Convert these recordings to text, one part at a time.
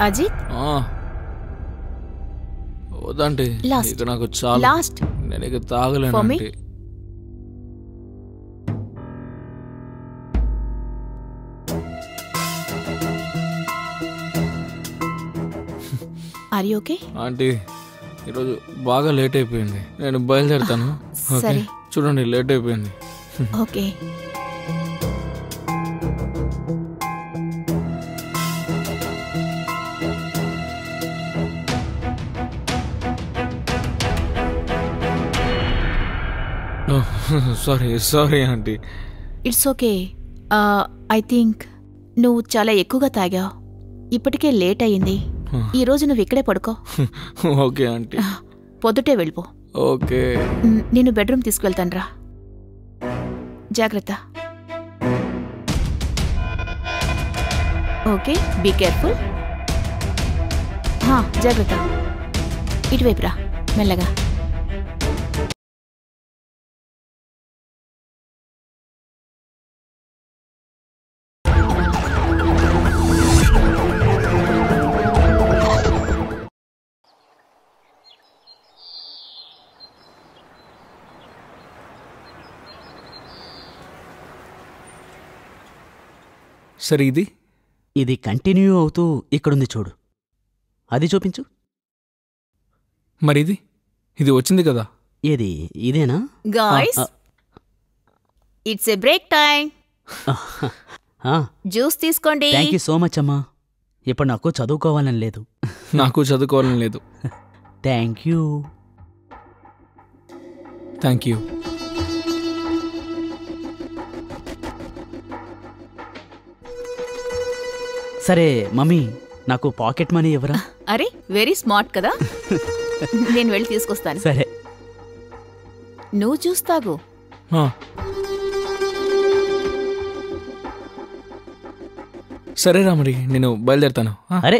అజిత్ వద్దంటే ఇక నాకు చాలా లాస్ట్ నేను ఇక తాగలేను. Are you okay? ఆంటీ ఈరోజు బాగా లేట్ అయిపోయింది, నేను బయలుదేరుతాను. సరే చూడండి లేట్ అయిపోయింది. Okay. Sorry aunty. It's okay. I think నువ్వు చాలా ఎక్కువగా తాగావు, ఇప్పటికే లేట్ అయ్యింది. ఈ రోజు నువ్వు ఇక్కడే పడుకో. Okay aunty. పొద్దుటే వెళ్ళిపో. ఓకే. నేను బెడ్రూమ్ తీసుకువెళ్తాను రా. జాగ్రత్త. Okay, be careful. జాగ్రత్త. ఇటువైపు రా మెల్లగా. సరే ఇది కంటిన్యూ అవుతూ ఇక్కడుంది చూడు, అది చూపించు. మరి ఇది వచ్చింది కదా. ఏది? ఇదేనా? Guys, it's a break time. Juice తీసుకోండి. థ్యాంక్ యూ సో మచ్ అమ్మా. ఇప్పుడు నాకు చదువుకోవాలని లేదు. నాకు చదువుకోవాలని లేదు. Thank you. Thank you. సరే మమ్మీ, నాకు పాకెట్ మనీ ఇవ్వరా? అరే వెరీ స్మార్ట్ కదా. నేను వెళ్ళి తీసుకొస్తాను. సరే. నువ్వు చూస్తాగు. సరేరా, మరి నేను బయలుదేరుతాను. అరే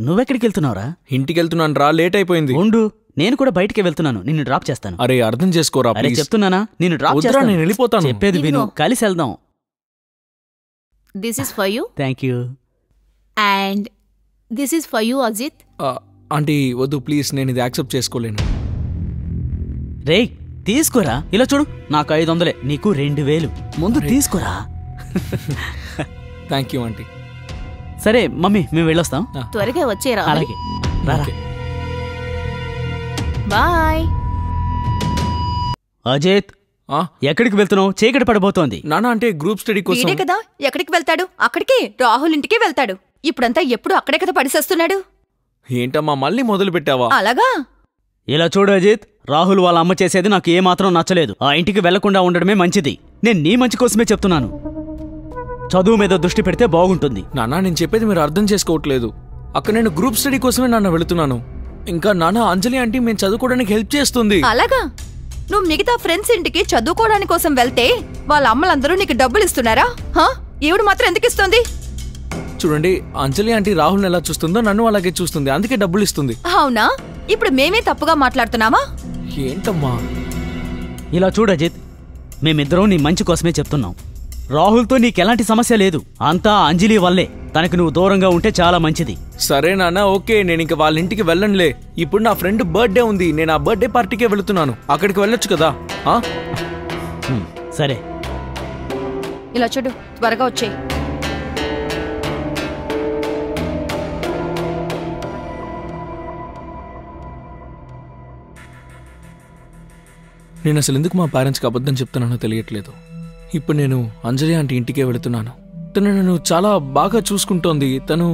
నువ్వెక్కడికి వెళ్తున్నావురా? ఇంటికి వెళ్తున్నాను రా, లేట్ అయిపోయింది. ఉండు, నేను కూడా బయటికి వెళ్తున్నాను, నిన్ను డ్రాప్ చేస్తాను. అరే అర్థం చేసుకోరా. అరే చెప్తున్నానా, నిన్ను డ్రాప్ చేస్తాను. నేను వెళ్ళిపోతాను. చెప్పేది విను, కలిసి వెళ్దాం. This is for you. Thank you. And this is for you Ajith. Aunty వద్దు ప్లీజ్, నేను ఇది యాక్సెప్ట్ చేసుకోలేను. రేయ్ తీసుకోరా. ఇలా చూడు, నాకు 500, నీకు 2000. ముందు తీసుకోరా. Thank you aunty. సరే మమ్మీ, మేము వెళ్ళొస్తాం. త్వరగా వచ్చేరా. అలాగే. బాయ్. అజిత్, ఎక్కడికి వెళ్తున్నావు? చీకటి పడబోతోంది. నానా అంటే గ్రూప్ స్టడీ కోసం. ఇదే కదా, ఎక్కడికి వెళ్తాడు? అక్కడికి, రాహుల్ ఇంటికి వెళ్తాడు. ఇప్పుడంతా ఎప్పుడు అక్కడే కదా పడిసేస్తున్నాడు. ఏంటమ్మా మళ్ళీ మొదలు పెట్టావా? అలాగా. ఇలా చూడు అజిత్, రాహుల్ వాళ్ళ అమ్మ చేసేది నాకు ఏమాత్రం నచ్చలేదు. ఆ ఇంటికి వెళ్లకుండా ఉండడమే మంచిది. నేను నీ మంచి కోసమే చెప్తున్నాను. చదువు మీద దృష్టి పెడితే బాగుంటుంది. నానా నేను చెప్పేది మీరు అర్థం చేసుకోవట్లేదు. అక్కడ నేను గ్రూప్ స్టడీ కోసమే నాన్న వెళుతున్నాను. ఇంకా నాన్న అంజలి ఆంటీ మేము చదువుకోవడానికి హెల్ప్ చేస్తుంది. అలాగా? నువ్వు మిగతా ఫ్రెండ్స్ ఇంటికి చదువుకోవడానికి కోసం వెళ్తే వాళ్ళ అమ్మలందరూ నీకు డబ్బులు ఇస్తున్నారా? ఈవిడ మాత్రం ఎందుకు ఇస్తుంది? చూడండి, అంజలి ఆంటీ రాహుల్ని ఎలా చూస్తుందో నన్ను అలాగే చూస్తుంది, అందుకే డబ్బులు ఇస్తుంది. అవునా? ఇప్పుడు మేమే తప్పుగా మాట్లాడుతున్నామా? ఏంటమ్మా? ఇలా చూడు అజిత్, మేమిద్దరం నీ మంచి కోసమే చెప్తున్నాం. రాహుల్తో నీకెలాంటి సమస్య లేదు, అంతా అంజలి వల్లే. తనకు నువ్వు దూరంగా ఉంటే చాలా మంచిది. సరే నాన్న, ఓకే, నేను ఇంక వాళ్ళ ఇంటికి వెళ్ళనులే. ఇప్పుడు నా ఫ్రెండ్ బర్త్డే ఉంది, నేను ఆ బర్త్డే పార్టీకే వెళుతున్నాను. అక్కడికి వెళ్ళొచ్చు కదా. సరే. ఇలా చూడు, త్వరగా వచ్చేయ్. నేను అసలు ఎందుకు మా పేరెంట్స్కి అబద్ధం చెప్తున్నానో తెలియట్లేదు. ఇప్పుడు నేను అంజలి ఆంటీ ఇంటికే వెళుతున్నాను. తను నన్ను చాలా బాగా చూసుకుంటోంది. తను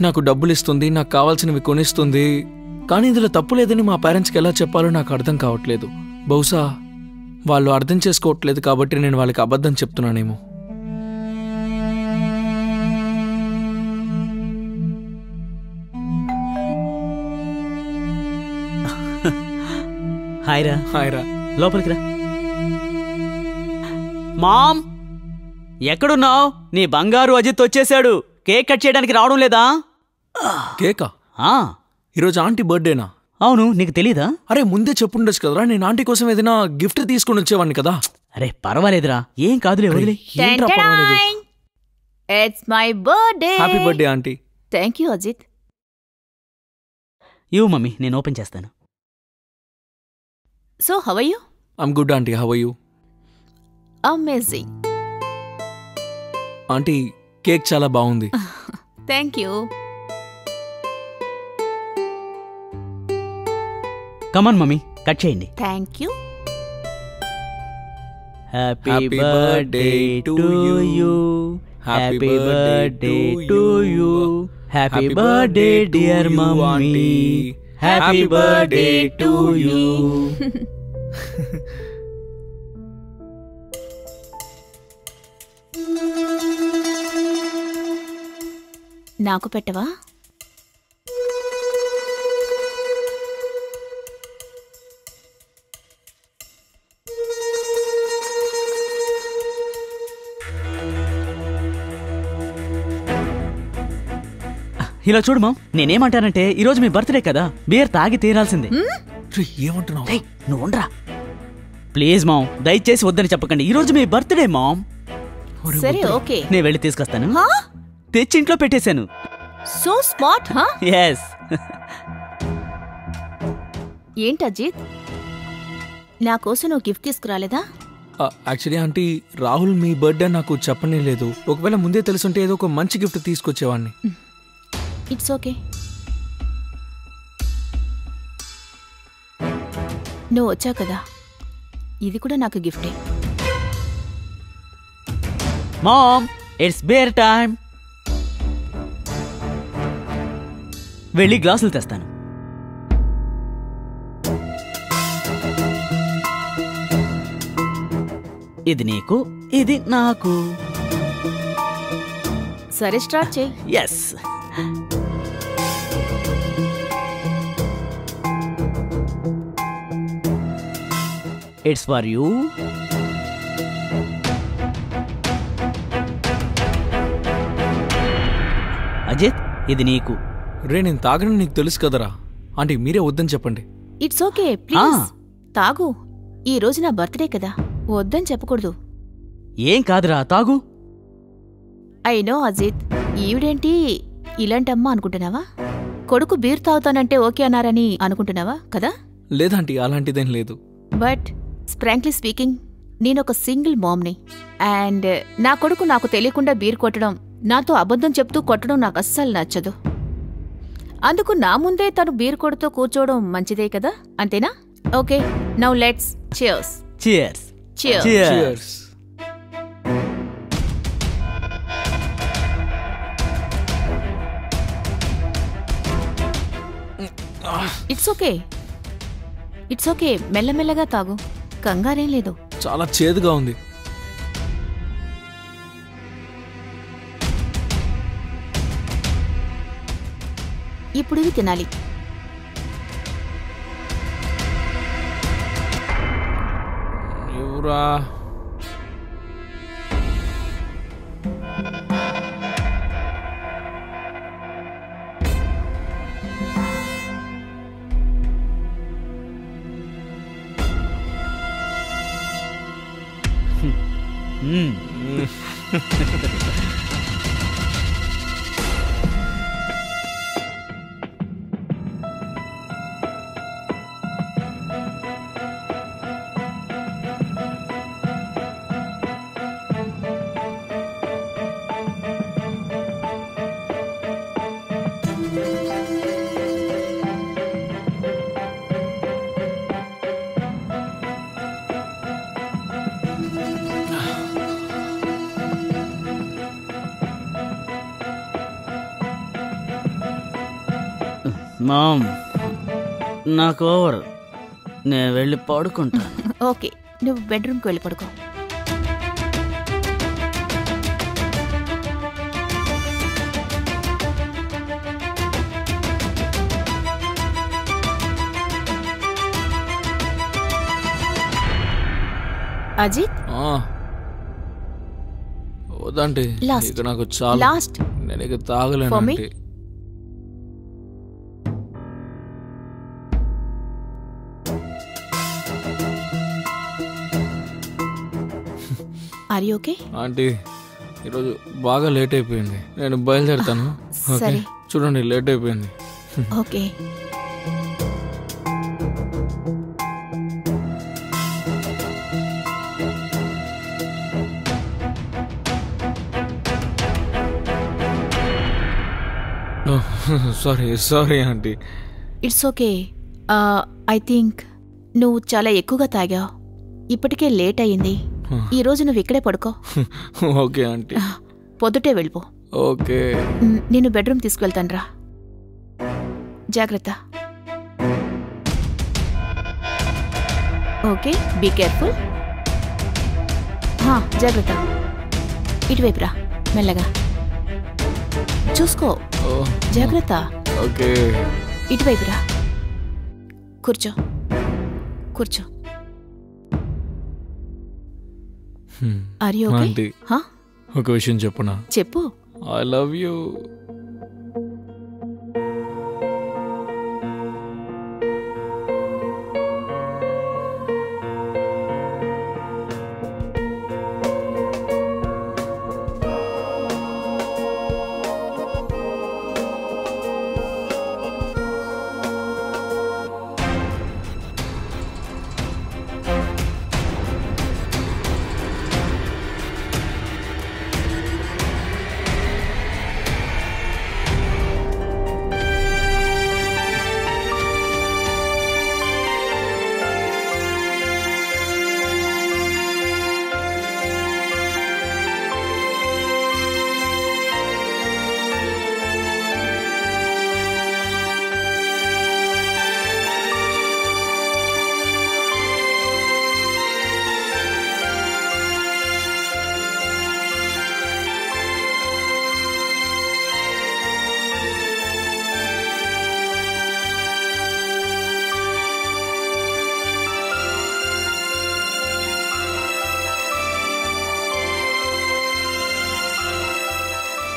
నాకు డబ్బులు ఇస్తుంది, నాకు కావాల్సినవి కొనిస్తుంది. కానీ ఇందులో తప్పు లేదని మా పేరెంట్స్కి ఎలా చెప్పాలో నాకు అర్థం కావట్లేదు. బహుశా వాళ్ళు అర్థం చేసుకోవట్లేదు కాబట్టి నేను వాళ్ళకి అబద్ధం చెప్తున్నానేమో. హాయ్రా. హాయ్రా. లోపలికి రా. మామ్, ఎక్కడున్నావు? నీ బంగారు అజిత్ వచ్చేశాడు. కేక్ కట్ చేయడానికి రావడం లేదా? కేకా? ఈరోజు ఆంటీ బర్త్డేనా? అవును, నీకు తెలీదా? అరే ముందే చెప్పుండొచ్చు కదరా, నేను ఆంటీ కోసం ఏదైనా గిఫ్ట్ తీసుకుని వచ్చేవాడిని కదా. అరే పర్వాలేదురా, ఏం కాదులే, వదిలే. It's my birthday. Happy birthday aunty. Thank you Ajith. ఇవ్వు మమ్మీ, నేను ఓపెన్ చేస్తాను. So how are you? I'm good aunty, how are you? Amazing. Aunty, cake చాలా బాగుంది. Thank you. Come on mummy, cut చేయండి. Thank you. Happy Happy birthday birthday to to you. you. Happy Happy birthday birthday to to you. you. Happy Happy birthday birthday to dear you, mummy. auntie. హ్యాపీ Happy birthday birthday to to you. నాకు పెట్టవా? ఇలా చూడు ma'am, నేనేమంటానంటే ఈరోజు మీ birthday కదా, beer తాగి తీరాల్సిందే. రే, ఏమంటున్నావు? ఏయ్, నువ్వు ఉండరా ప్లీజ్ మామ్, దయచేసి వద్దని చెప్పకండి. ఈరోజు మీ బర్త్డే మామ్. సరే ఓకే. నేను వెళ్ళి తీసుకొస్తాను. హా? తెచ్చి ఇంట్లో పెట్టేశాను. So smart. హా? ఎస్. ఏంటి అజిత్, నా కోసం నువ్వు గిఫ్ట్ తీసుకురాలేదా? యాక్చువల్లీ ఆంటీ, రాహుల్ మీ బర్త్డే నాకు చెప్పనే లేదు. ఒకవేళ ముందే తెలుసుంటే ఏదో ఒక మంచి గిఫ్ట్ తీసుకొచ్చేవాడిని. It's okay. నువ్వు వచ్చావు కదా, ఇది కూడా నాకు గిఫ్టే. Mom, it's beer time. వెళ్ళి గ్లాసులు తెస్తాను. ఇది నీకు, ఇది నాకు. సరే స్టార్ట్ చేయి. Yes. It's for you. Ajith, ఇది నీకు. రే, నేను తాగని నీకు తెలుసు కదరా. ఆంటీ, మీరే వద్దని చెప్పండి. ఇట్స్ ఓకే ప్లీజ్ తాగు. ఈ రోజు నా బర్త్డే కదా, వద్దని చెప్పకూడదు. ఏం కాదురా, తాగు. ఐ నో అజిత్, ఈవిడేంటి ఇలాంటమ్మా అనుకుంటున్నావా? కొడుకు బీర్ తాగుతానంటే ఓకే అన్నారని అనుకుంటున్నావా కదా? లేదంటీ, అలాంటిదేం లేదు. బట్ ఫ్రాంక్లీ స్పీకింగ్, నేనొక సింగిల్ మామ్ని. అండ్ నా కొడుకు నాకు తెలియకుండా బీర్ కొట్టడం, నాతో అబద్ధం చెప్తూ కొట్టడం నాకు అస్సలు నచ్చదు. అందుకు నా ముందే తను బీర్ కొడుతూ కూర్చోవడం మంచిదే కదా, అంతేనా? Okay, now let's cheers. Cheers. Cheers. Cheers. It's okay, it's okay. మెల్లమెల్లగా తాగు, కంగారేం లేదు. చాలా చేదుగా ఉంది. ఇప్పుడు ఇవి తినాలి. ఎవరా? మామ్, నాకు ఓవర్, నేను వెళ్ళి పడుకుంటాను. ఓకే, నువ్వు బెడ్రూమ్కి వెళ్ళి పడుకో. అజిత్, వద్దంటే Last. ఇక నాకు చాలా. లాస్ట్ నేను ఇక తాగలేను For me? Aunty. Are you okay? Aunty, ఈరోజు బాగా లేట్ అయిపోయింది, నేను బయలుదేరుతాను. ఓకే, సరే. చూడండి లేట్ అయిపోయింది. Okay. Sorry aunty. It's okay. I think నువ్వు చాలా ఎక్కువగా తాగావు. ఇప్పటికే లేట్ అయ్యింది. ఈరోజు నువ్వు ఇక్కడే పడుకో. Okay aunty. పొద్దుటే వెళ్ళిపో. ఓకే. నేను బెడ్రూమ్ తీసుకువెళ్తాను రా. జాగ్రత్త. Okay, be careful. జాగ్రత్త. ఇటువైపు రా, మెల్లగా చూసుకో. జాగ్రత్త. ఓకే. ఇటువైపు రా. కూర్చో కూర్చో. Are you okay? ఆంటీ, ఒక విషయం చెప్పునా? చెప్పు. I love you.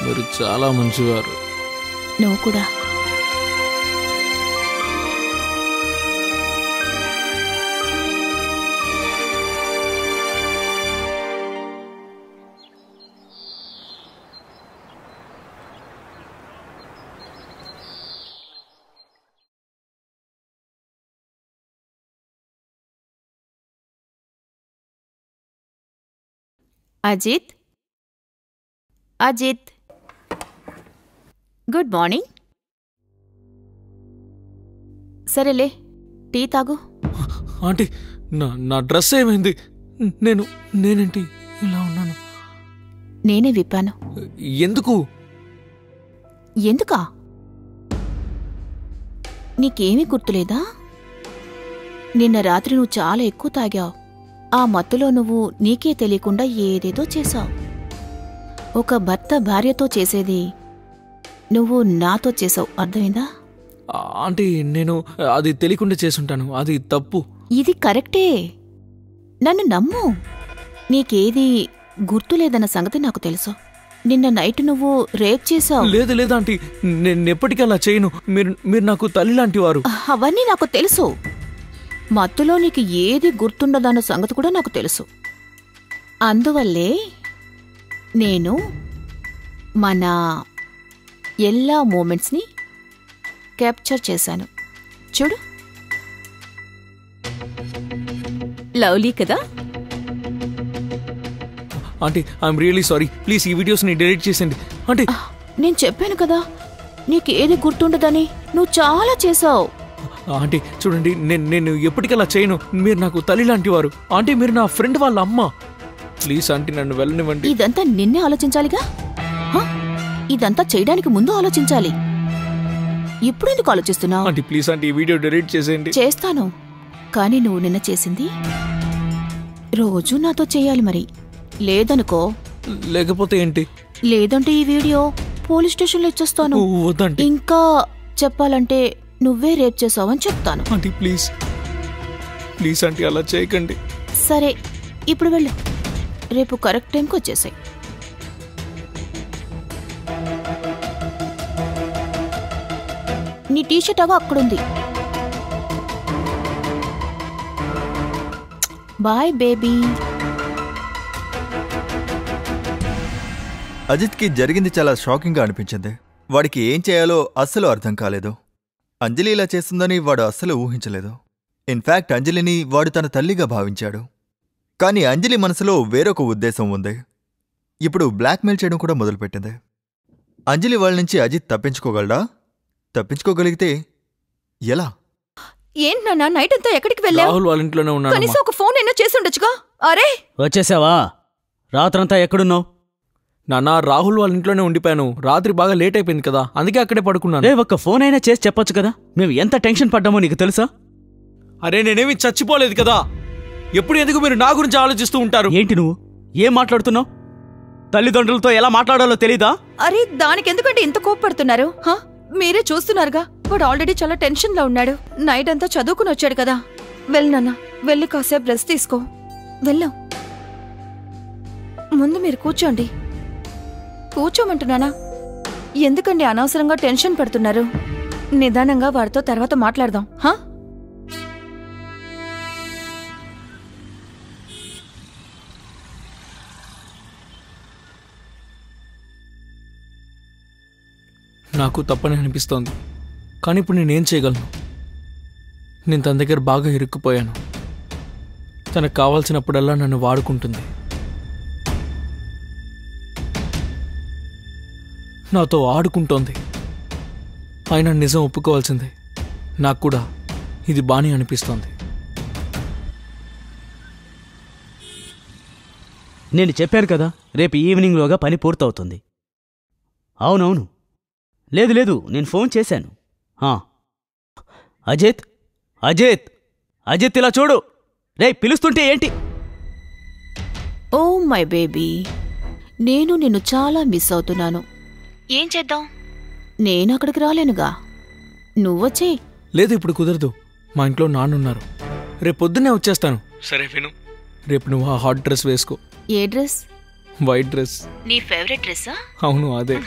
మీరు చాలా మంచివారు. నువ్వు కూడా. Ajith, Ajith, good morning. సరేలే, టీ తాగు. ఆంటీ, నా డ్రెస్ ఏమైంది? నేనేంటి ఇలా ఉన్నాను? నేనే విప్పాను. ఎందుకు? ఎందుకా? నీకేమీ గుర్తులేదా? నిన్న రాత్రి నువ్వు చాలా ఎక్కువ తాగావు. ఆ మత్తులో నువ్వు నీకే తెలియకుండా ఏదేదో చేశావు. ఒక భర్త భార్యతో చేసేది నువ్వు నాతో చేసావు, అర్థమైందా? ఆంటీ, నేను అది తెలియకుండా చేసుంటాను. అది తప్పు. ఇది కరెక్టే. నన్ను నమ్ము. నీకేది గుర్తులేదన్న సంగతి నాకు తెలుసు. నిన్న నైట్ నువ్వు రేప్ చేశావు. లేదు ఆంటీ, నేను ఎప్పటికీ అలా చేయను. మీరు నాకు తల్లి లాంటి వారు. అవన్నీ నాకు తెలుసు. మత్తులో నీకు ఏది గుర్తుండదన్న సంగతి కూడా నాకు తెలుసు. అందువల్లే నేను మన எல்லா మూమెంట్స్ని క్యాప్చర్ చేశాను. చూడు, లవ్లీ కదా? Aunty, I'm really sorry. Please ఈ వీడియోస్ని డిలీట్ చేసేయండి. ఆంటీ, నేను చెప్పాను కదా నీకేది గుర్తుండదని. నువ్వు చాలా చేశావు. ఆంటీ చూడండి, నేను ఎప్పటికలా చేయను. మీరు నాకు తల్లి లాంటి వారు. ఆంటీ, మీరు నా ఫ్రెండ్ వాళ్ళ అమ్మ. ప్లీజ్ ఆంటీ, నన్ను వెళ్ళనివ్వండి. ఇదంతా నిన్నే ఆలోచించాలిగా. ఇదంతా చేయడానికి ముందు ఆలోచించాలి. ఇప్పుడెందుకు ఆలోచిస్తున్నావు? ఆంటీ ప్లీజ్ ఆంటీ, ఈ వీడియో డిలీట్ చేసేయండి. చేస్తాను, కానీ నువ్వు నిన్న చేసింది రోజు నాతో చేయాలి. మరి లేదనుకో. లేకపోతే ఏంటి? లేదంటే ఈ వీడియో పోలీస్ స్టేషన్లో ఇచ్చేస్తాను. వద్దండి. ఇంకా చెప్పాలంటే నువ్వే రేప్ చేసావని చెప్తాను. ఆంటీ ప్లీజ్ ప్లీజ్ ఆంటీ, అలా చేయకండి. సరే, ఇప్పుడు వెళ్ళు. రేపు కరెక్ట్ టైంకి వచ్చేసాయి. నీ టీషర్ట్ అగా అక్కడుంది. Bye baby. అజిత్కి జరిగింది చాలా షాకింగ్గా అనిపించింది. వాడికి ఏం చేయాలో అస్సలు అర్థం కాలేదు. అంజలి ఇలా చేస్తుందని వాడు అస్సలు ఊహించలేదు. ఇన్ఫ్యాక్ట్ అంజలిని వాడు తన తల్లిగా భావించాడు. కానీ అంజలి మనసులో వేరొక ఉద్దేశం ఉంది. ఇప్పుడు బ్లాక్మెయిల్ చేయడం కూడా మొదలుపెట్టింది. అంజలి వాళ్ళ నుంచి అజిత్ తప్పించుకోగలడా? తప్పించుకోగలిగితే ఎలా? ఏంటి నాన్న నైట్ అంతా ఎక్కడికి వెళ్ళావు? రాహుల్ వాళ్ళ ఇంట్లోనే ఉన్నాడు. కనీసం ఒక ఫోన్ అయినా చేసి ఉండొచ్చుగా. అరే వచ్చేసావా? రాత్రంతా ఎక్కడున్నావు? నాన్న, రాహుల్ వాళ్ళ ఇంట్లోనే ఉండిపోయాను. రాత్రి బాగా లేట్ అయిపోయింది కదా, అందుకే అక్కడే పడుకున్నాను. రే, ఒక్క ఫోన్ అయినా చేసి చెప్పొచ్చు కదా. మేము ఎంత టెన్షన్ పడ్డామో నీకు తెలుసా? అరే, నేనేమి చచ్చిపోలేదు కదా. ఎప్పుడు ఎందుకు మీరు నా గురించి ఆలోచిస్తూ ఉంటారు? ఏంటి నువ్వు ఏం మాట్లాడుతున్నావు? తల్లిదండ్రులతో ఎలా మాట్లాడాలో తెలీదా? అరే దానికి ఎందుకంటే ఇంత కోప్పడుతున్నారు? మీరే చూస్తున్నారుగా, వాడు ఆల్రెడీ చాలా టెన్షన్ లో ఉన్నాడు. నైట్ అంతా చదువుకుని వచ్చాడు కదా. వెళ్ళు నాన్న, వెళ్ళి కాసేపు రెస్ట్ తీసుకో. వెళ్ళాం. ముందు మీరు కూర్చోండి. కూర్చోమంటున్నానా? ఎందుకండి అనవసరంగా టెన్షన్ పడుతున్నారు? నిదానంగా వాడితో తర్వాత మాట్లాడదాం. నాకు తప్పని అనిపిస్తోంది, కానీ ఇప్పుడు నేనేం చేయగలను? నేను తన దగ్గర బాగా ఇరుక్కుపోయాను. తనకు కావాల్సినప్పుడల్లా నన్ను వాడుకుంటుంది. నాతో ఆడుకుంటోంది. అయినా నిజం ఒప్పుకోవాల్సిందే, నాకు కూడా ఇది బానే అనిపిస్తోంది. నేను చెప్పాను కదా, రేపు ఈవినింగ్లోగా పని పూర్తవుతుంది. అవునవును. లేదు లేదు, నేను ఫోన్ చేశాను. అజిత్ అజిత్ అజిత్, ఇలా చూడు. రే, పిలుస్తుంటే ఏంటి? ఓ మై బేబీ, నేను నిన్ను చాలా మిస్ అవుతున్నాను. ఏం చేద్దాం? నేను అక్కడికి రాలేనుగా, నువ్వొచ్చే. లేదు, ఇప్పుడు కుదరదు. మా ఇంట్లో నాన్నున్నారు. రేపు పొద్దున్నే వచ్చేస్తాను. సరే విను, రేపు నువ్వు ఆ హాట్ డ్రెస్ వేసుకో. ఏ డ్రెస్? White dress. నీ ఫేవరెట్ డ్రెస్సా? అవును, అదే.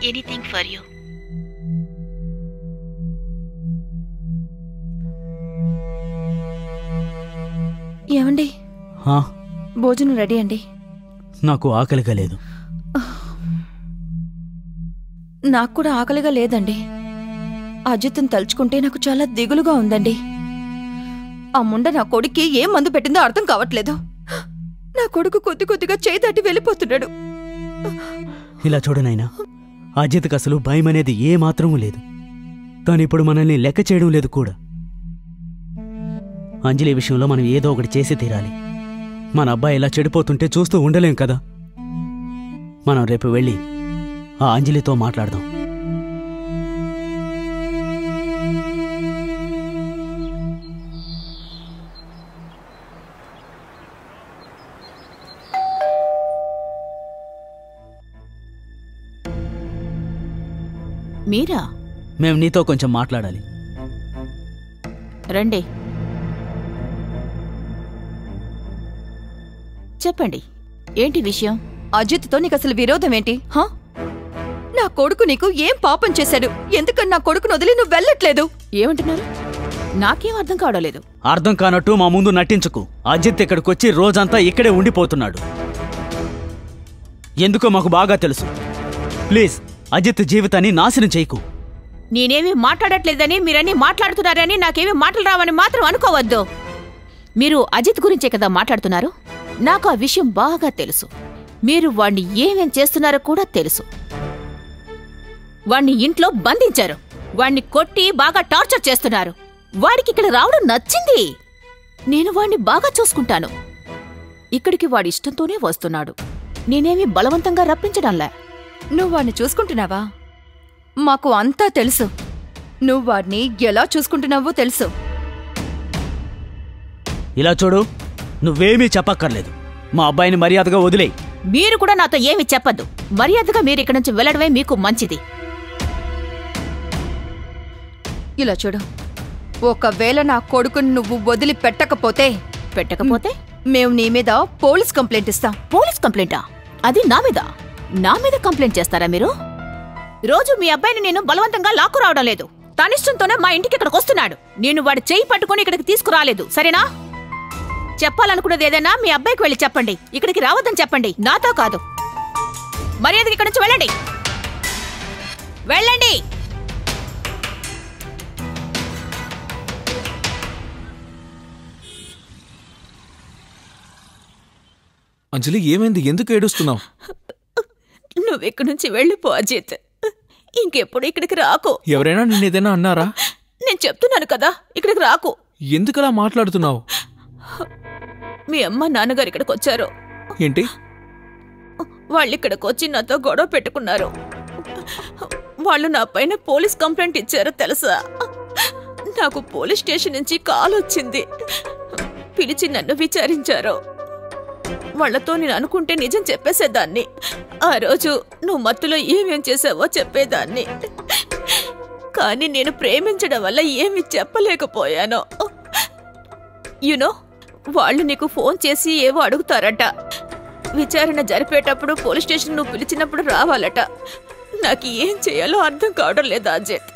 Anything for you. ఏమండి, భోజనం రెడీ అండి. నాకు ఆకలిగా లేదు. నాకు కూడా ఆకలిగా లేదండి. అజిత్ని తలుచుకుంటే నాకు చాలా దిగులుగా ఉందండి. ఆ ముండ నా కొడుక్కి ఏం మందు పెట్టిందో అర్థం కావట్లేదు. నా కొడుకు కొద్ది కొద్దిగా చేయి దాటి వెళ్ళిపోతున్నాడు. ఇలా చూడనైనా, అజిత్కి అసలు భయం అనేది ఏమాత్రమూ లేదు. తానిప్పుడు మనల్ని లెక్క చేయడం లేదు కూడా. అంజలి విషయంలో మనం ఏదో ఒకటి చేసి తీరాలి. మన అబ్బాయి ఇలా చెడిపోతుంటే చూస్తూ ఉండలేం కదా. మనం రేపు వెళ్ళి ఆ అంజలితో మాట్లాడదాం. మీరా? మేము నీతో కొంచెం మాట్లాడాలి. రండి, చెప్పండి, ఏంటి విషయం? అజిత్తో నీకు అసలు విరోధం ఏంటి? నా కొడుకు నీకు ఏం పాపం చేశాడు? ఎందుకని నా కొడుకును వదిలి నువ్వు వెళ్ళట్లేదు? ఏమంటున్నారు? నాకేం అర్థం కావడం లేదు. అర్థం కానట్టు మా ముందు నటించుకు. అజిత్ ఇక్కడికొచ్చి రోజంతా ఇక్కడే ఉండిపోతున్నాడు. ఎందుకో మాకు బాగా తెలుసు. ప్లీజ్, అజిత్ జీవితాన్ని నాశనం చేయకు. నేనేమీ మాట్లాడట్లేదని మీరన్నీ మాట్లాడుతున్నారని నాకేమీ మాటలు రావని మాత్రం అనుకోవద్దు. మీరు అజిత్ గురించే కదా మాట్లాడుతున్నారు. నాకు ఆ విషయం బాగా తెలుసు. మీరు వాణ్ణి ఏమేం చేస్తున్నారో కూడా తెలుసు. వాణ్ణి ఇంట్లో బంధించారు. వాణ్ణి కొట్టి బాగా టార్చర్ చేస్తున్నారు. వాడికి ఇక్కడ రావడం నచ్చింది. నేను వాణ్ణి బాగా చూసుకుంటాను. ఇక్కడికి వాడి ఇష్టంతోనే వస్తున్నాడు. నేనేమీ బలవంతంగా రప్పించడంలే. నువ్వు వాడిని చూసుకుంటున్నావా? మాకు అంతా తెలుసు. నువ్వు వాడిని ఎలా చూసుకుంటున్నావో తెలుసు. ఇలా చూడు, నువ్వేమీ చెప్పక్కర్లేదు. మా అబ్బాయిని మర్యాదగా వదిలేయ్. మీరు కూడా నాతో ఏమీ చెప్పద్దు. మర్యాదగా మీరు ఇక్కడి నుంచి వెళ్లడమే మీకు మంచిది. ఇలా చూడు, ఒకవేళ నా కొడుకుని నువ్వు వదిలి పెట్టకపోతే మేము నీ మీద పోలీస్ కంప్లైంట్ ఇస్తాం. పోలీస్ కంప్లైంటా? అది నా మీద కంప్లైంట్ చేస్తారా మీరు? రోజు మీ అబ్బాయిని నేను బలవంతంగా లాక్కు రావడం లేదు. తనిష్టంతోనే మా ఇంటికి ఇక్కడికి వస్తున్నాడు. నేను వాడి చెయ్యి పట్టుకుని ఇక్కడికి తీసుకురాలేదు, సరేనా? చెప్పాలనుకున్నది ఏదైనా మీ అబ్బాయికి వెళ్ళి చెప్పండి. ఇక్కడికి రావద్దని చెప్పండి, నాతో కాదు. మర్యాదకి ఇక్కడి నుంచి వెళ్ళండి. వెళ్ళండి. అంజలి, ఏమైంది? ఎందుకు ఏడుస్తున్నావు? నువ్వు ఇక్కడి నుంచి వెళ్ళిపో అజిత్. ఇంకెప్పుడు ఇక్కడికి రాకు. ఎవరైనా నిన్నేదైనా అన్నారా? నేను చెప్తున్నాను కదా, ఇక్కడికి రాకు. ఎందుకలా మాట్లాడుతున్నావు? మీ అమ్మ నాన్నగారు ఇక్కడికి వచ్చారు. ఏంటి? వాళ్ళు ఇక్కడికి వచ్చి నాతో గొడవ పెట్టుకున్నారు. వాళ్ళు నా పైన పోలీస్ కంప్లైంట్ ఇచ్చారో తెలుసా? నాకు పోలీస్ స్టేషన్ నుంచి కాల్ వచ్చింది. పిలిచి నన్ను విచారించారు. వాళ్లతో నేను అనుకుంటే నిజం చెప్పేసేదాన్ని. ఆ రోజు నువ్వు మత్తులో ఏమేం చేసావో చెప్పేదాన్ని. కానీ నేను ప్రేమించడం వల్ల ఏమి చెప్పలేకపోయాను. యునో, వాళ్ళు నీకు ఫోన్ చేసి ఏవో అడుగుతారట. విచారణ జరిపేటప్పుడు పోలీస్ స్టేషన్ నువ్వు పిలిచినప్పుడు రావాలట. నాకు ఏం చేయాలో అర్థం కావడం లేదు అజిత్.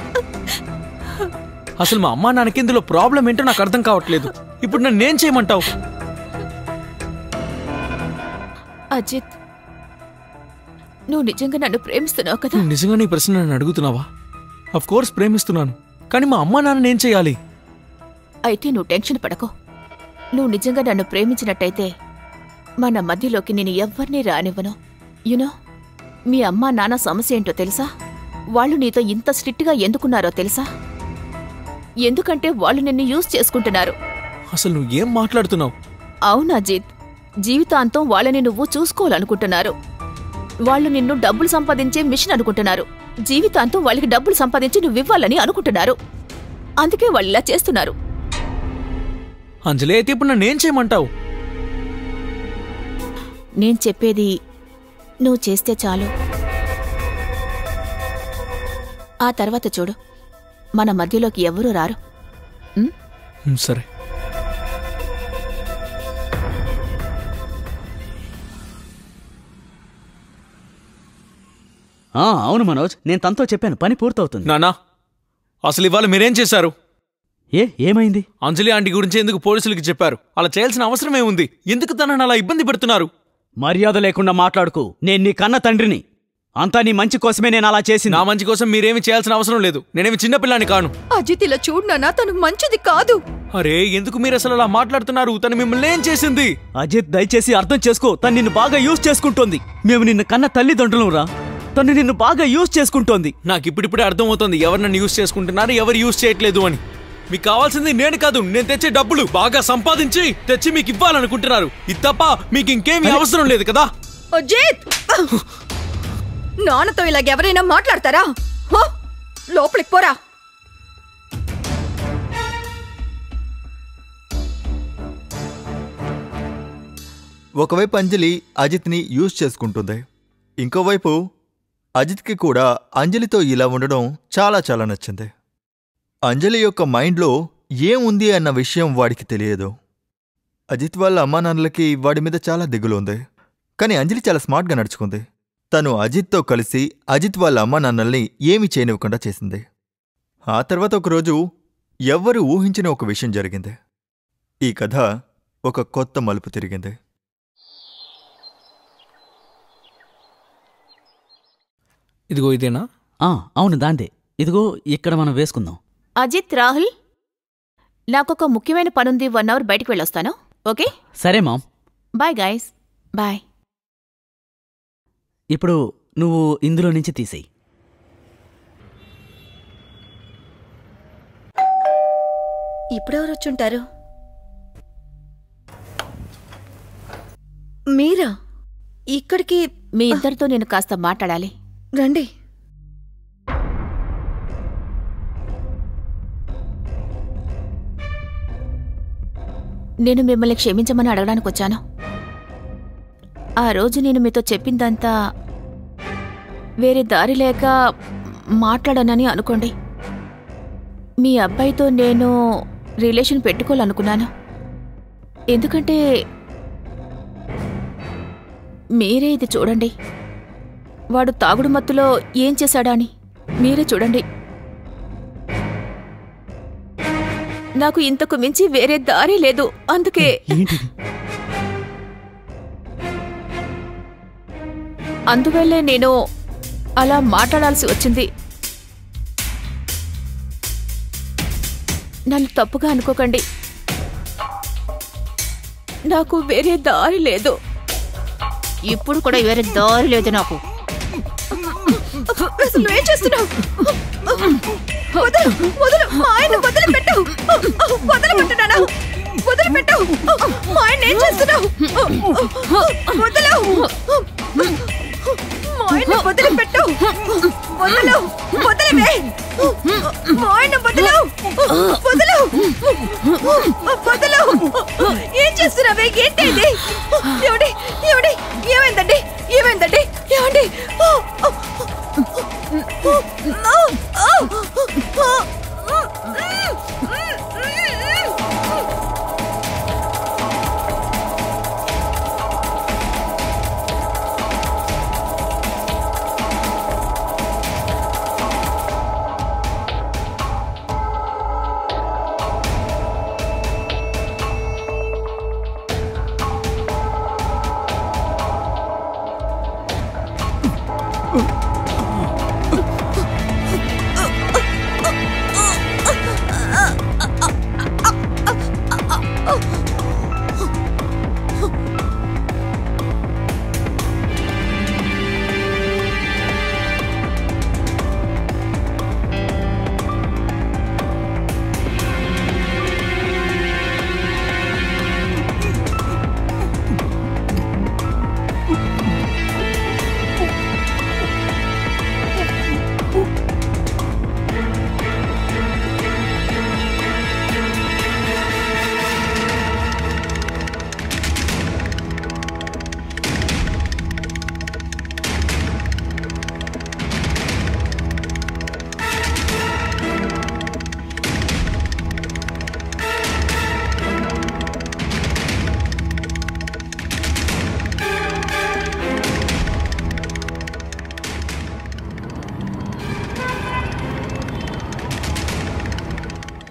అసలు మా అమ్మా నాన్నకి ఇందులో ప్రాబ్లం ఏంటో నాకు అర్థం కావట్లేదు. ఇప్పుడు నన్నేం చేయమంటావు? అజిత్, నువ్వు నిజంగా నన్ను ప్రేమిస్తున్నావు కదా? నిజంగా నీ ప్రశ్న నన్ను అడుగుతున్నావా? అఫ్ కోర్స్ ప్రేమిస్తున్నాను. కానీ మా అమ్మా నాన్న ఏం చేయాలి? అయితే నువ్వు టెన్షన్ పడకో. నువ్వు నిజంగా నన్ను ప్రేమించినట్టయితే మన మధ్యలోకి నేను ఎవ్వరినీ రానివ్వను. యునో, మీ అమ్మా నాన్న సమస్య ఏంటో తెలుసా? వాళ్ళు నీతో ఇంత స్ట్రిక్ట్గా ఎందుకున్నారో తెలుసా? ఎందుకంటే వాళ్ళు నిన్ను యూజ్ చేసుకుంటున్నారు. అసలు నువ్వు ఏం మాట్లాడుతున్నావు? అవును అజిత్, జీవితాంతం వాళ్ళని నువ్వు చూసుకోవాలనుకుంటున్నారు. వాళ్ళు నిన్ను డబ్బులు సంపాదించే మిషన్ అనుకుంటున్నారు. జీవితాంతం వాళ్ళకి డబ్బులు సంపాదించి నువ్వివ్వాలని అనుకుంటున్నారు. అందుకే వాళ్ళు ఇలా చేస్తున్నారు. అంజలి, అయితే ఇప్పుడు నన్నేం చేయమంటావు? నేను చెప్పేది నువ్వు చేస్తే చాలు. ఆ తర్వాత చూడు, మన మధ్యలోకి ఎవరూ రారు. సరే. అవును మనోజ్, నేను తనతో చెప్పాను, పని పూర్తవుతుంది. నానా, అసలు ఇవాళ మీరేం చేశారు? ఏమైంది? అంజలి ఆంటీ గురించి ఎందుకు పోలీసులకి చెప్పారు? అలా చేయాల్సిన అవసరమే ఉంది. ఎందుకు తనని అలా ఇబ్బంది పెడుతున్నారు? మర్యాద లేకుండా మాట్లాడుకు. నేను నీ కన్న తండ్రిని. అంతా నీ మంచి కోసమే నేను అలా చేసి. నా మంచి కోసం మీరేమి చేయాల్సిన అవసరం లేదు. నేనేమి చిన్నపిల్లాని కాను. అజిత్, ఇలా చూడనా, తను మంచిది కాదు. అరే, ఎందుకు మీరు అసలు అలా మాట్లాడుతున్నారు? తను మిమ్మల్ని ఏం చేసింది? అజిత్, దయచేసి అర్థం చేసుకో. తను నిన్ను బాగా యూజ్ చేసుకుంటోంది. మేము నిన్ను కన్న తల్లిదండ్రులం రా. తను నిన్ను బాగా యూజ్ చేసుకుంటోంది. నాకు ఇప్పుడిప్పుడే అర్థం అవుతుంది ఎవరు నన్ను యూజ్ చేసుకుంటున్నారు, ఎవరు యూజ్ చేయట్లేదు అని. మీకు కావాల్సింది నేను కాదు, నేను తెచ్చే డబ్బులు బాగా సంపాదించి తెచ్చి మీకు ఇవ్వాలనుకుంటున్నారు. ఇది తప్ప మీకు ఇంకేమీ అవసరం లేదు కదా? అజిత్, నాన్నతో ఇలాగెవరైనా మాట్లాడతారా? లోపలికి పోరా. ఒకవైపు అంజలి అజిత్ని యూజ్ చేసుకుంటుంది. ఇంకోవైపు అజిత్కి కూడా అంజలితో ఇలా ఉండడం చాలా చాలా నచ్చింది. అంజలి యొక్క మైండ్లో ఏముంది అన్న విషయం వాడికి తెలియదు. అజిత్ వాళ్ళ అమ్మానాన్నలకి వాడి మీద చాలా దిగులు ఉంది. కానీ అంజలి చాలా స్మార్ట్గా నడుచుకుంది. తను అజిత్తో కలిసి అజిత్ వాళ్ళ అమ్మానాన్నల్ని ఏమీ చేయనివ్వకుండా చేసింది. ఆ తర్వాత ఒకరోజు ఎవ్వరూ ఊహించిన ఒక విషయం జరిగింది. ఈ కథ ఒక కొత్త మలుపు తిరిగింది. ఇదిగో ఇదేనా? అవును, దాందే. ఇదిగో ఇక్కడ మనం వేసుకుందాం. అజిత్, రాహుల్, నాకొక ముఖ్యమైన పనుంది. 1 అవర్ బయటికి వెళ్ళొస్తాను. ఓకే? సరే మామ్. Bye guys. బాయ్. ఇప్పుడు నువ్వు ఇందులో నుంచి తీసేయి. ఇప్పుడెవరు వచ్చుంటారు? మీరా? ఇక్కడికి? మీ ఇద్దరితో నేను కాస్త మాట్లాడాలి. రండి. నేను మిమ్మల్ని క్షమించమని అడగడానికి వచ్చాను. ఆ రోజు నేను మీతో చెప్పిందంతా వేరే దారి లేక మాట్లాడనని అనుకోండి. మీ అబ్బాయితో నేను రిలేషన్ పెట్టుకోవాలనుకున్నాను. ఎందుకంటే మీరే ఇది చూడండి. వాడు తాగుడు మత్తులో ఏం చేశాడా అని మీరే చూడండి. నాకు ఇంతకు మించి వేరే దారి లేదు. అందుకే అందువల్లే నేను అలా మాట్లాడాల్సి వచ్చింది. నన్ను తప్పుగా అనుకోకండి. నాకు వేరే దారి లేదు. ఇప్పుడు కూడా వేరే దారి లేదు నాకు. అసలు నువ్వేం చేస్తున్నావు? వదలు వదలు, మా ఆయన వదిలిపెట్టు. వదిలిపెట్టు, వదిలిపెట్టు. మా ఆయన ఏం చేస్తున్నావు? వదలు, మా ఆయన వదిలిపెట్టు. వదలు, వదిలివే. మా ఆయన వదలు, వదలు, వదలు. ఏం చేస్తున్నావే? ఏంటి ఇది? ఏమండి, ఏమండి, ఏమైందండి? ఏమైందండి? ఏమండి?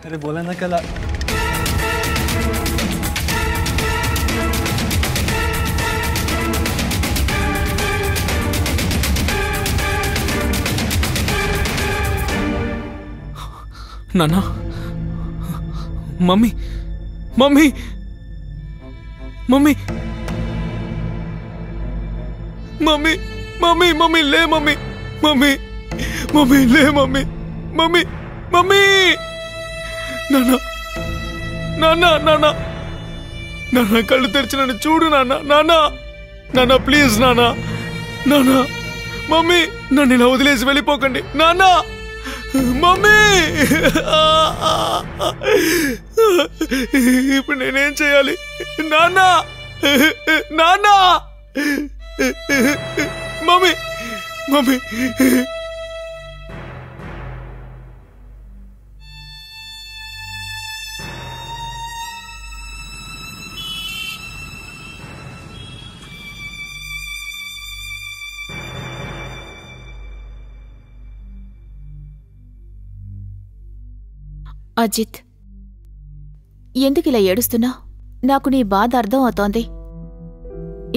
अरे बोला ना कल నానా, mummy mummy mummy mummy mummy mummy లే మమ్మీ మమ్మీ మమ్మీ లే మమ్మీ మమ్మీ మమ్మీ నానా నానా నానా నానా కళ్ళు తెరిచి నన్ను చూడు నానా నానా నానా ప్లీజ్ నానా నానా మమ్మీ నన్ను ఇలా వదిలేసి వెళ్ళిపోకండి నానా మమ్మీ ఇప్పుడు నేనేం చేయాలి నానా నానా మమ్మీ మమ్మీ అజిత్, ఎందుకు ఇలా ఏడుస్తున్నావు? నాకు నీ బాధ అర్థం అవుతోంది.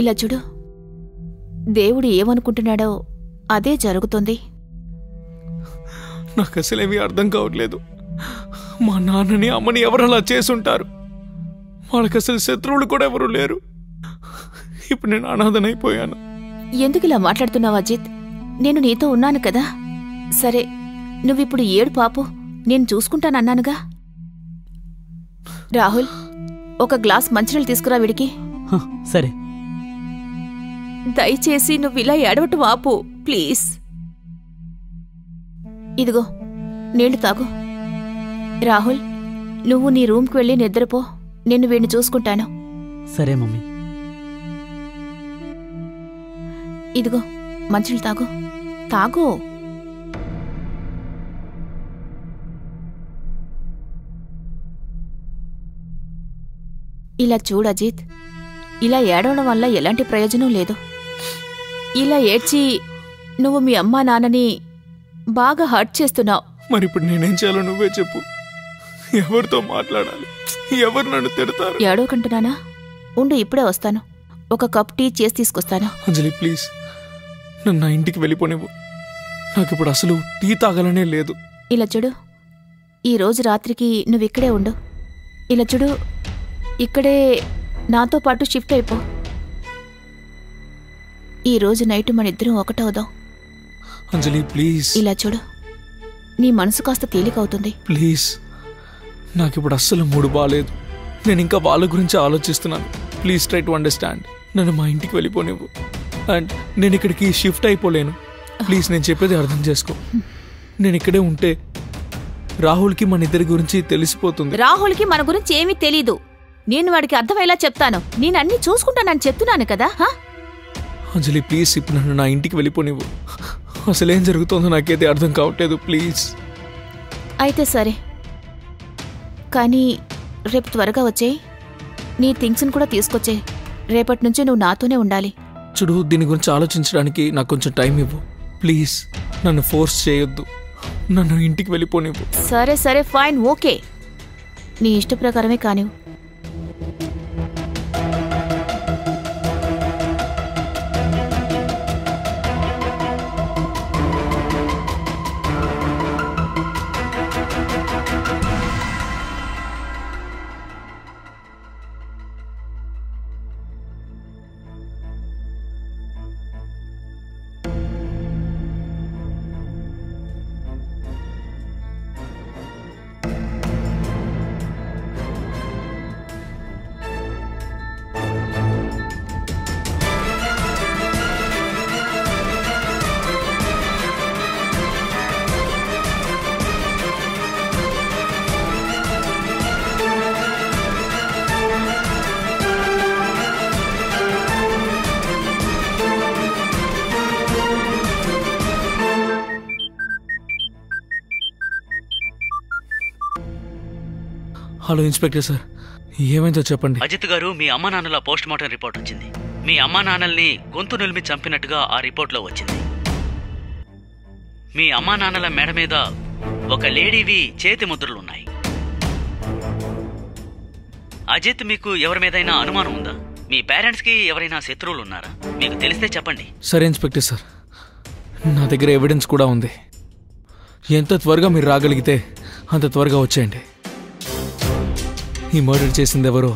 ఇలా చూడు, దేవుడు ఏమనుకుంటున్నాడో అదే జరుగుతుంది. నాకు అసలేమీ అర్థం కావట్లేదు. మా నాన్నని అమ్మని ఎవరు అలా చేసుంటారు? వాళ్ళకి అసలు శత్రువులు కూడా ఎవరు లేరు. ఇప్పుడు నేను అనాథనైపోయాను. ఎందుకు ఇలా మాట్లాడుతున్నావు అజిత్? నేను నీతో ఉన్నాను కదా. సరే, నువ్విప్పుడు ఏడు పాపు, నేను చూసుకుంటానన్నానుగా. రాహుల్, ఒక గ్లాస్ మంచినీళ్ళు తీసుకురా వీడికి. సరే. దయచేసి నువ్విలా ఏడవటం ఆపు ప్లీజ్. ఇదిగో నీళ్లు తాగు. రాహుల్, నువ్వు నీ రూమ్కి వెళ్ళి నిద్రపో. నేను వీడిని చూసుకుంటాను. సరే మమ్మీ. ఇదిగో మంచినీళ్ళు తాగు. తాగు. ఇలా చూడు అజిత్, ఇలా ఏడవడం వల్ల ఎలాంటి ప్రయోజనం లేదు. ఇలా ఏడ్చి నువ్వు మీ అమ్మా నాన్నని బాగా హర్ట్ చేస్తున్నావు. మరి ఇప్పుడు నేనేం చేయాలో నువ్వే చెప్పు. ఎవరితో మాట్లాడాలి? ఎవరు నన్ను తిడతారు? ఏడవకంటున్నానా? ఉండు, ఇప్పుడే వస్తాను. ఒక కప్ టీ చేసి తీసుకొస్తాను. అంజలి ప్లీజ్, నన్ను నా ఇంటికి వెళ్ళిపోనివ్వు. నాకు ఇప్పుడు అసలు టీ తాగాలనే లేదు. ఇలా చూడు, ఈరోజు రాత్రికి నువ్విక్కడే ఉండు. ఇలా చూడు, ఇక్కడే నాతో పాటు షిఫ్ట్ అయిపో. ఈరోజు నైట్ మన ఇద్దరం ఒకటవుదాం. అంజలి ప్లీజ్ ఇలా చూడు, నీ మనసు కాస్త తేలికవుతుంది. ప్లీజ్, నాకు ఇప్పుడు అస్సలు మూడు బాగాలేదు. నేను ఇంకా వాళ్ళ గురించి ఆలోచిస్తున్నాను. Please try to understand. నన్ను మా ఇంటికి వెళ్ళిపోనివ్వు. అండ్ నేను ఇక్కడికి షిఫ్ట్ అయిపోలేను. ప్లీజ్ నేను చెప్పేది అర్థం చేసుకో. నేను ఇక్కడే ఉంటే రాహుల్కి మన ఇద్దరి గురించి తెలిసిపోతుంది. రాహుల్కి మన గురించి ఏమీ తెలీదు. నేను వాడికి అర్థమయ్యేలా చెప్తాను. నేను అన్నీ చూసుకుంటానని చెప్తున్నాను కదా. అంజలి ప్లీజ్ ఇప్పుడు నన్ను నా ఇంటికి వెళ్ళిపోనివ్వు. అసలేం జరుగుతుందో నాకైతే అర్థం కావట్లేదు. ప్లీజ్. అయితే సరే, కానీ రేపు త్వరగా వచ్చేయి. నీ థింగ్స్ని కూడా తీసుకొచ్చేయి. రేపటి నుంచి నువ్వు నాతోనే ఉండాలి. చూడు, దీని గురించి ఆలోచించడానికి నాకు కొంచెం టైం ఇవ్వు ప్లీజ్. నన్ను ఫోర్స్ చేయొద్దు. నన్ను ఇంటికి వెళ్ళిపోనివ్వు. సరే సరే ఫైన్, ఓకే, నీ ఇష్ట ప్రకారమే కానివ్వు. హలో ఇన్స్పెక్టర్ సార్, ఏమైందో చెప్పండి. అజిత్ గారు, మీ అమ్మా నాన్నల పోస్ట్ మార్టం రిపోర్ట్ వచ్చింది. మీ అమ్మా నాన్నల్ని గొంతు నిలిమి చంపినట్టుగా ఆ రిపోర్ట్లో వచ్చింది. మీ అమ్మా నాన్నల మెడ మీద ఒక లేడీవి చేతి ముద్రలున్నాయి. అజిత్, మీకు ఎవరి మీదైనా అనుమానం ఉందా? మీ పేరెంట్స్కి ఎవరైనా శత్రువులు ఉన్నారా? మీకు తెలిస్తే చెప్పండి. సరే ఇన్స్పెక్టర్ సార్, నా దగ్గర ఎవిడెన్స్ కూడా ఉంది. ఎంత త్వరగా మీరు రాగలిగితే అంత త్వరగా వచ్చేయండి. ఈ మర్డర్ చేసింది ఎవరో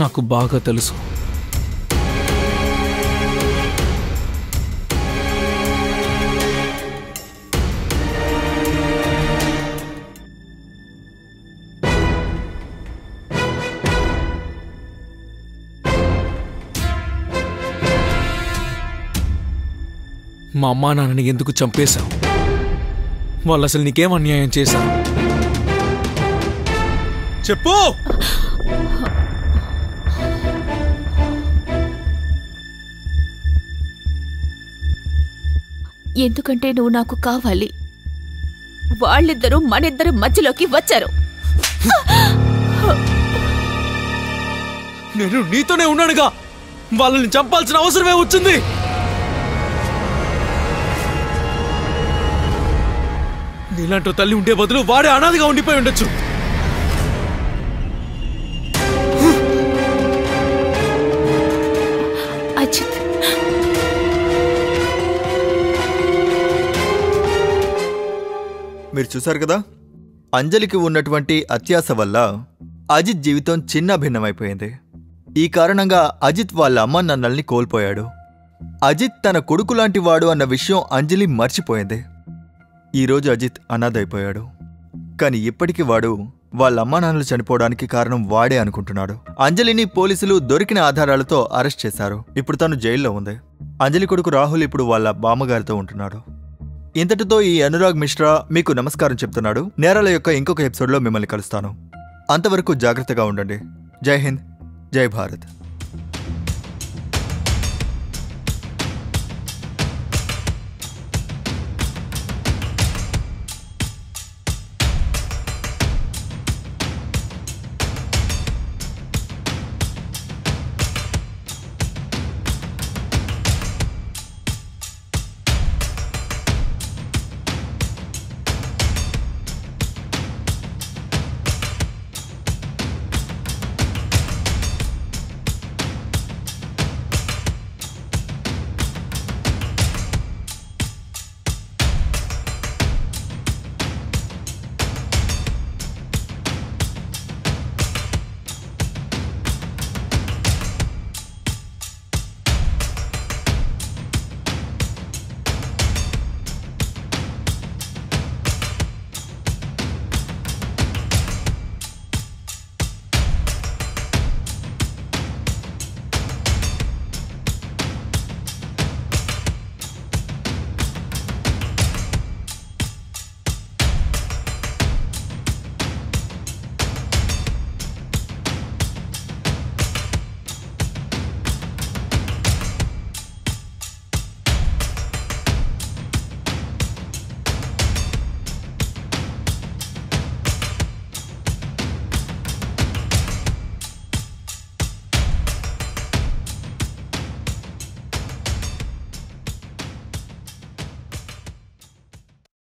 నాకు బాగా తెలుసు. మా అమ్మా నాన్నని ఎందుకు చంపేశావు? వాళ్ళు అసలు నీకేం అన్యాయం చేశారు? చెప్పు. ఎందుకంటే నువ్వు నాకు కావాలి. వాళ్ళిద్దరూ మనిద్దరి మధ్యలోకి వచ్చారు. నేను నీతోనే ఉన్నానుగా, వాళ్ళని చంపాల్సిన అవసరమే వచ్చింది. నీలాంటి తల్లి ఉండే బదులు వాడే అనాథగా ఉండిపోయి ఉండొచ్చు. అజిత్, మీరు చూశారు కదా, అంజలికి ఉన్నటువంటి అత్యాశ వల్ల అజిత్ జీవితం చిన్న భిన్నమైపోయింది. ఈ కారణంగా అజిత్ వాళ్ళ అమ్మ నాన్నల్ని కోల్పోయాడు. అజిత్ తన కొడుకు లాంటి వాడు అన్న విషయం అంజలి మర్చిపోయింది. ఈరోజు అజిత్ అనాథైపోయాడు. కానీ ఇప్పటికీ వాడు వాళ్ళ అమ్మా నాన్నలు చనిపోవడానికి కారణం వాడే అనుకుంటున్నాడు. అంజలిని పోలీసులు దొరికిన ఆధారాలతో అరెస్ట్ చేశారు. ఇప్పుడు తను జైల్లో ఉంది. అంజలి కొడుకు రాహుల్ ఇప్పుడు వాళ్ళ బామ్మగారితో ఉంటున్నాడు. ఇంతటితో ఈ అనురాగ్ మిశ్రా మీకు నమస్కారం చెప్తున్నాడు. నేరాల యొక్క ఇంకొక ఎపిసోడ్లో మిమ్మల్ని కలుస్తాను. అంతవరకు జాగ్రత్తగా ఉండండి. జై హింద్, జై భారత్.